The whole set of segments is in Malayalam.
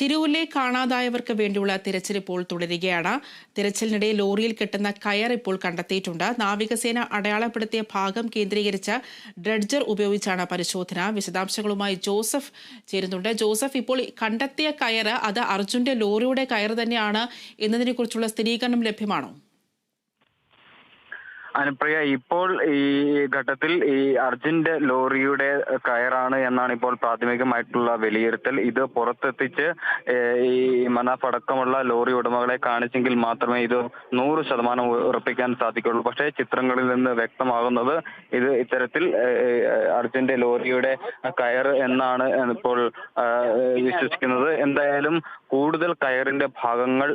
ചിരൂരിലെ കാണാതായവർക്ക് വേണ്ടിയുള്ള തിരച്ചിൽ ഇപ്പോൾ തുടരുകയാണ്. തിരച്ചിലിനിടെ ലോറിയിൽ കെട്ടുന്ന കയർ ഇപ്പോൾ കണ്ടെത്തിയിട്ടുണ്ട്. നാവികസേന അടയാളപ്പെടുത്തിയ ഭാഗം കേന്ദ്രീകരിച്ച് ഡ്രഡ്ജർ ഉപയോഗിച്ചാണ് പരിശോധന. വിശദാംശങ്ങളുമായി ജോസഫ് ചേരുന്നുണ്ട്. ജോസഫ്, ഇപ്പോൾ കണ്ടെത്തിയ കയർ അത് അർജുന്റെ ലോറിയുടെ കയർ തന്നെയാണ് എന്നതിനെക്കുറിച്ചുള്ള സ്ഥിരീകരണം ലഭ്യമാണോ? അനുപ്രിയ, ഇപ്പോൾ ഈ ഘട്ടത്തിൽ ഈ അർജുന്റെ ലോറിയുടെ കയറാണ് എന്നാണ് ഇപ്പോൾ പ്രാഥമികമായിട്ടുള്ള വിലയിരുത്തൽ. ഇത് പുറത്തെത്തിച്ച് ഈ മനാഫ് അടക്കമുള്ള ലോറി ഉടമകളെ കാണിച്ചെങ്കിൽ മാത്രമേ ഇത് 100% ഉറപ്പിക്കാൻ സാധിക്കുള്ളൂ. പക്ഷേ ചിത്രങ്ങളിൽ നിന്ന് വ്യക്തമാകുന്നത് ഇത് ഇത്തരത്തിൽ അർജുന്റെ ലോറിയുടെ കയർ എന്നാണ് ഇപ്പോൾ വിശ്വസിക്കുന്നത്. എന്തായാലും കൂടുതൽ കയറിന്റെ ഭാഗങ്ങൾ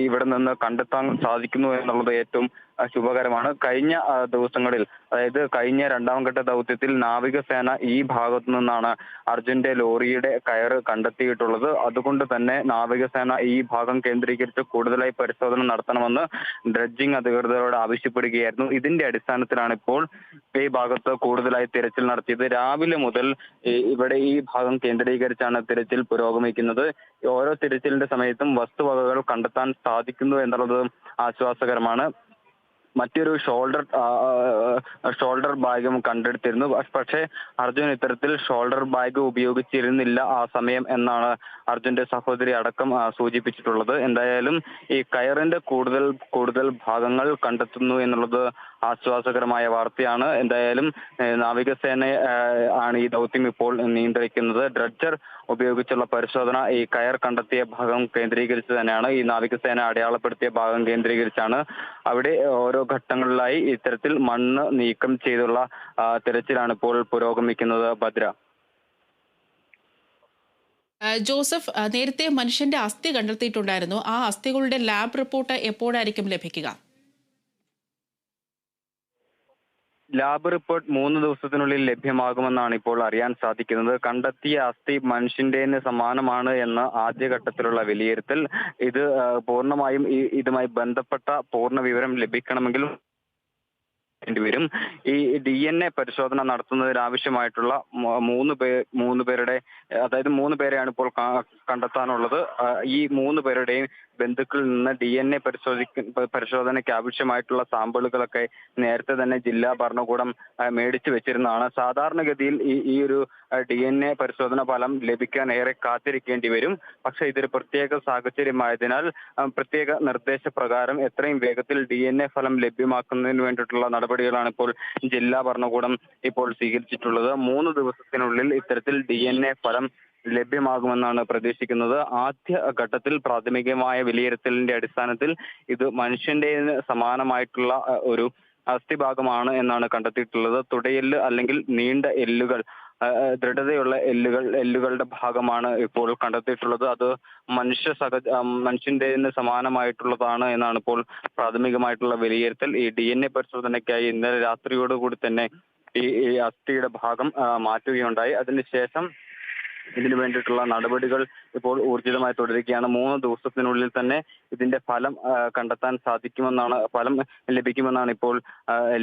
ഇവിടെ നിന്ന് കണ്ടെത്താൻ സാധിക്കുന്നു എന്നുള്ളത് ഏറ്റവും ശുഭകരമാണ്. കഴിഞ്ഞ ദിവസങ്ങളിൽ, അതായത് കഴിഞ്ഞ രണ്ടാം ഘട്ട ദൗത്യത്തിൽ നാവികസേന ഈ ഭാഗത്തു നിന്നാണ് അർജുന്റെ ലോറിയുടെ കയർ കണ്ടെത്തിയിട്ടുള്ളത്. അതുകൊണ്ട് തന്നെ നാവികസേന ഈ ഭാഗം കേന്ദ്രീകരിച്ച് കൂടുതലായി പരിശോധന നടത്തണമെന്ന് ഡ്രഡ്ജിംഗ് അധികൃതരോട് ആവശ്യപ്പെടുകയായിരുന്നു. ഇതിന്റെ അടിസ്ഥാനത്തിലാണ് ഇപ്പോൾ ഈ ഭാഗത്ത് കൂടുതലായി തിരച്ചിൽ നടത്തിയത്. രാവിലെ മുതൽ ഇവിടെ ഈ ഭാഗം കേന്ദ്രീകരിച്ചാണ് തിരച്ചിൽ പുരോഗമിക്കുന്നത്. ഓരോ തിരച്ചിലിന്റെ സമയത്തും വസ്തുവകകൾ കണ്ടെത്താൻ സാധിക്കുന്നു എന്നുള്ളത് ആശ്വാസകരമാണ്. മറ്റൊരു ഷോൾഡർ ബാഗും കണ്ടെടുത്തിരുന്നു. പക്ഷേ അർജുൻ ഇത്തരത്തിൽ ഷോൾഡർ ബാഗ് ഉപയോഗിച്ചിരുന്നില്ല ആ സമയം എന്നാണ് അർജുന്റെ സഹോദരി അടക്കം സൂചിപ്പിച്ചിട്ടുള്ളത്. എന്തായാലും ഈ കയറിന്റെ കൂടുതൽ ഭാഗങ്ങൾ കണ്ടെത്തുന്നു എന്നുള്ളത് ആശ്വാസകരമായ വാർത്തയാണ്. എന്തായാലും നാവികസേന ആണ് ഈ ദൗത്യം ഇപ്പോൾ നിയന്ത്രിക്കുന്നത്. ഡ്രഡ്ജർ ഉപയോഗിച്ചുള്ള പരിശോധന ഈ കയർ കണ്ടെത്തിയ ഭാഗം കേന്ദ്രീകരിച്ച് തന്നെയാണ്. ഈ നാവികസേന അടയാളപ്പെടുത്തിയ ഭാഗം കേന്ദ്രീകരിച്ചാണ്. അവിടെ ഓരോ ഘട്ടങ്ങളിലായി ഇത്തരത്തിൽ മണ്ണ് നീക്കം ചെയ്തുള്ള തിരച്ചിലാണ് ഇപ്പോൾ പുരോഗമിക്കുന്നത്. ഭദ്ര. ജോസഫ്, നേരത്തെ മനുഷ്യന്റെ അസ്ഥി കണ്ടെത്തിയിട്ടുണ്ടായിരുന്നു. ആ അസ്ഥികളുടെ ലാബ് റിപ്പോർട്ട് എപ്പോഴായിരിക്കും ലഭിക്കുക? ലാബ് റിപ്പോർട്ട് 3 ദിവസത്തിനുള്ളിൽ ലഭ്യമാകുമെന്നാണ് ഇപ്പോൾ അറിയാൻ സാധിക്കുന്നത്. കണ്ടെത്തിയ അസ്ഥി മനുഷ്യന്റേതിന് സമാനമാണ് എന്ന ആദ്യഘട്ടത്തിലുള്ള വിലയിരുത്തൽ. ഇത് പൂർണ്ണമായും ഇതുമായി ബന്ധപ്പെട്ട പൂർണ്ണ വിവരം ലഭിക്കണമെങ്കിൽ വരും. ഈ DNA പരിശോധന നടത്തുന്നതിനാവശ്യമായിട്ടുള്ള 3 പേരുടെ, അതായത് 3 പേരെയാണ് ഇപ്പോൾ കണ്ടെത്താനുള്ളത്. ഈ 3 പേരുടെയും ബന്ധുക്കളിൽ നിന്ന് DNA പരിശോധനയ്ക്ക് ആവശ്യമായിട്ടുള്ള സാമ്പിളുകളൊക്കെ നേരത്തെ തന്നെ ജില്ലാ ഭരണകൂടം മേടിച്ചു വെച്ചിരുന്നതാണ്. സാധാരണഗതിയിൽ ഈ ഒരു DNA പരിശോധന ഫലം ലഭിക്കാൻ ഏറെ കാത്തിരിക്കേണ്ടി വരും. പക്ഷേ ഇതൊരു പ്രത്യേക സാഹചര്യമായതിനാൽ പ്രത്യേക നിർദ്ദേശപ്രകാരം എത്രയും വേഗത്തിൽ DNA ഫലം ലഭ്യമാക്കുന്നതിന് വേണ്ടിയിട്ടുള്ള നടപടികളാണ് ഇപ്പോൾ ജില്ലാ ഭരണകൂടം ഇപ്പോൾ സ്വീകരിച്ചിട്ടുള്ളത്. 3 ദിവസത്തിനുള്ളിൽ ഇത്തരത്തിൽ DNA ഫലം ലഭ്യമാകുമെന്നാണ് പ്രതീക്ഷിക്കുന്നത്. ആദ്യ ഘട്ടത്തിൽ പ്രാഥമികമായ വിലയിരുത്തലിന്റെ അടിസ്ഥാനത്തിൽ ഇത് മനുഷ്യന്റെ സമാനമായിട്ടുള്ള ഒരു അസ്ഥിഭാഗമാണ് എന്നാണ് കണ്ടെത്തിയിട്ടുള്ളത്. തുടയെല്ല് അല്ലെങ്കിൽ നീണ്ട എല്ലുകൾ, ദൃഢതയുള്ള എല്ലുകളുടെ ഭാഗമാണ് ഇപ്പോൾ കണ്ടെത്തിയിട്ടുള്ളത്. അത് മനുഷ്യന്റെ സമാനമായിട്ടുള്ളതാണ് എന്നാണ് ഇപ്പോൾ പ്രാഥമികമായിട്ടുള്ള വിലയിരുത്തൽ. ഈ DNA പരിശോധനയ്ക്കായി ഇന്നലെ രാത്രിയോടുകൂടി തന്നെ ഈ അസ്ഥിയുടെ ഭാഗം മാറ്റുകയുണ്ടായി. അതിനുശേഷം ഇതിനു വേണ്ടിയിട്ടുള്ള നടപടികൾ ഇപ്പോൾ ഊർജിതമായി തുടരുകയാണ്. 3 ദിവസത്തിനുള്ളിൽ തന്നെ ഇതിന്റെ ഫലം കണ്ടെത്താൻ സാധിക്കുമെന്നാണ്, ഫലം ലഭിക്കുമെന്നാണ് ഇപ്പോൾ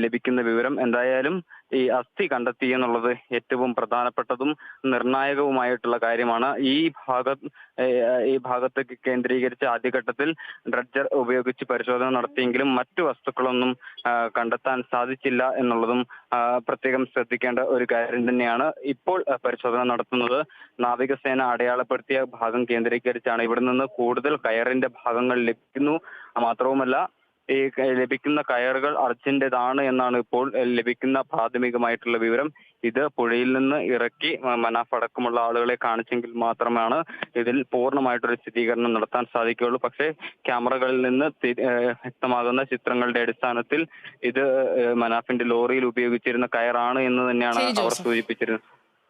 ലഭിക്കുന്ന വിവരം. എന്തായാലും ഈ അസ്ഥി കണ്ടെത്തി എന്നുള്ളത് ഏറ്റവും പ്രധാനപ്പെട്ടതും നിർണായകവുമായിട്ടുള്ള കാര്യമാണ്. ഈ ഭാഗത്തേക്ക് കേന്ദ്രീകരിച്ച് ആദ്യഘട്ടത്തിൽ ഡ്രഡ്ജർ ഉപയോഗിച്ച് പരിശോധന നടത്തിയെങ്കിലും മറ്റു വസ്തുക്കളൊന്നും കണ്ടെത്താൻ സാധിച്ചില്ല എന്നുള്ളതും പ്രത്യേകം ശ്രദ്ധിക്കേണ്ട ഒരു കാര്യം തന്നെയാണ്. ഇപ്പോൾ പരിശോധന നടത്തുന്നത് നാവികസേന അടയാളപ്പെടുത്തിയ ഭാഗം കേന്ദ്രീകരിച്ചാണ്. ഇവിടെ നിന്ന് കൂടുതൽ കയറിന്റെ ഭാഗങ്ങൾ ലഭിക്കുന്നു. മാത്രവുമല്ല, ഈ ലഭിക്കുന്ന കയറുകൾ അർജന്റേതാണ് എന്നാണ് ഇപ്പോൾ ലഭിക്കുന്ന പ്രാഥമികമായിട്ടുള്ള വിവരം. ഇത് പുഴയിൽ നിന്ന് ഇറക്കി മനാഫ് അടക്കമുള്ള ആളുകളെ കാണിച്ചെങ്കിൽ മാത്രമാണ് ഇതിൽ പൂർണ്ണമായിട്ടൊരു സ്ഥിരീകരണം നടത്താൻ സാധിക്കുകയുള്ളൂ. പക്ഷേ ക്യാമറകളിൽ നിന്ന് വ്യക്തമാകുന്ന ചിത്രങ്ങളുടെ അടിസ്ഥാനത്തിൽ ഇത് മനാഫിന്റെ ലോറിയിൽ ഉപയോഗിച്ചിരുന്ന കയറാണ് എന്ന് തന്നെയാണ് അവർ സൂചിപ്പിച്ചിരുന്നത്.